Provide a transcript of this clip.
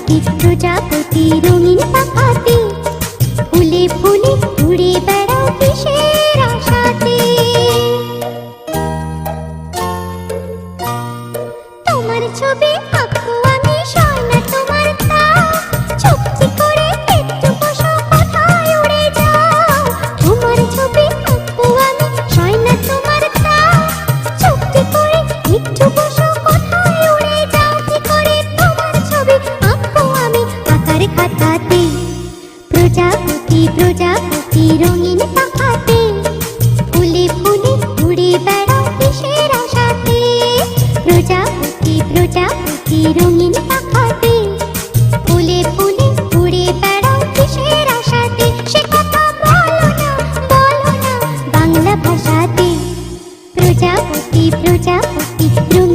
প্রজাপতি প্রজাপতি রঙিন পাখাতে ফুলে ফুলে উড়ে বেড়াও কিসের আশাতে। তোমার ছবি আঁকবো আমি সয়না তোমার তাও, চুপটি করে একটু বসো কোথায় উড়ে যাও। তোমার ছবি আঁকবো আমি সয়না তোমার তাও, চুপটি করে একটু বসো কোথায় উড়ে যাও। কি করে তোমার ছবি আঁকবো আমি আঁকার খাতাতে, প্রজাপতি প্রজাপতি রঙিন পাখাতে ফুলে ফুলে উড়ে বেড়াও কিসের আশাতে। প্রজাপতি প্রজাপতি রঙিন পাখাতে ফুলে ফুলে উড়ে বেড়াও কিসের আশাতে। সে কথা বলো না বাংলা ভাষাতে। প্রজাপতি প্রজাপতি রঙিন